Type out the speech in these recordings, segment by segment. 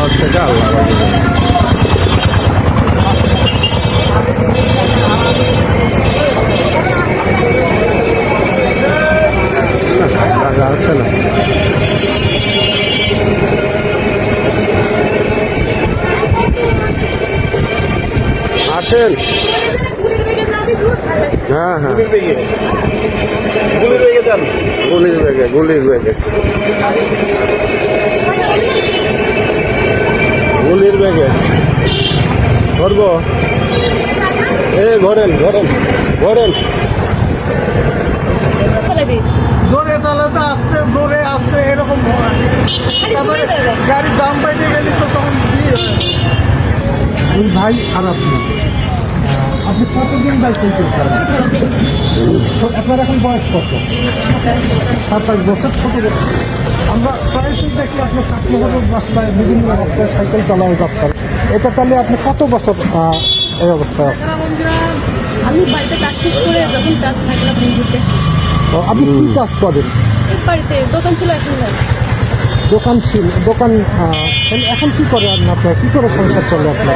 আল্লাহর থেকে আল্লাহ জায়গা আছে না। আসেন। হ্যাঁ হ্যাঁ, গুলির ব্যাগে গুলির ব্যাগে গুলির ব্যাগে ধরবো। ঘোরেন ঘোরেন ঘোরেন। জোরে চালাতে আসতে জোরে আসতে এরকম হয়। তারপরে গাড়ির দাম পাইতে গেলে তো তখন ওই ভাই আর আপনি কতদিন বাইসাইকেল করেন? আপনার এখন বয়স কত? 27 বছর। ছোট বছর আমরা প্রায়শই দেখি আপনার চাকরিভাবে রাস্তায় বিভিন্ন রাস্তায় সাইকেল চালানো যাচ্ছেন। এটা তাহলে আপনি কত বছর এই অবস্থায় আছেন? আমি বাড়িতে কাজ শেষ করে যখন কাজ থাকলাম বন্ধুতে। আপনি কি কাজ করেন? বাড়িতে দোকান ছিল, এখন দোকান ছিল। দোকান এখন কি করে আপনার? কি করে সংসার চলে আপনার?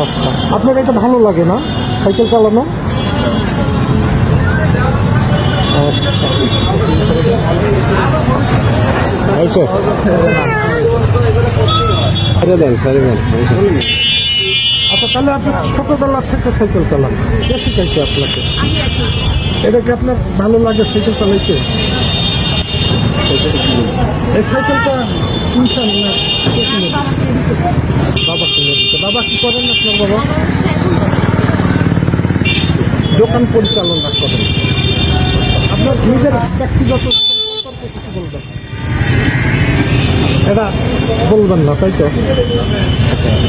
আচ্ছা, আপনার এটা ভালো লাগে না সাইকেল চালানো? আচ্ছা সারে দেন সারে দেন। আচ্ছা, তাহলে আপনি ছোটবেলা থেকে সাইকেল চালান? কে শিখাইছে আপনাকে? এটা কি আপনার ভালো লাগে সাইকেল চালাইতে? এই সাইকেলটা কিনছেন না কে কিনে দিচ্ছে? বাবা কিনে দিচ্ছে। বাবা কি করেন আপনার বাবা? দোকান পরিচালনা করেন। আপনার নিজের ব্যক্তিগত সম্পর্কে কিছু বলবেন? এটা বলবেন না, তাই তো?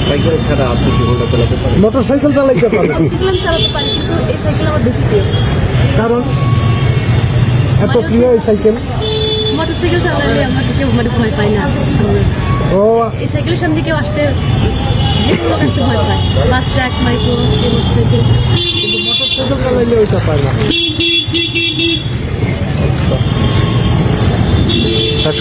সাইকেল ছাড়া আপনি কি হলো চালাতে পারেন? মোটর সাইকেল চালাইতে পারেন? চালাতে পারি, কিন্তু এই সাইকেল আমার বেশি প্রিয়। কারণ এত প্রিয় এই সাইকেল? মোটর সাইকেল চালালে আমরা কেউ ভয় পাই না। ও, এই সাইকেলের সামনে কেউ আসতে একটু ভয় পায়। Bus truck micro motor cycle, কিন্তু মোটর সাইকেল চালাইলে ওইটা পায় না।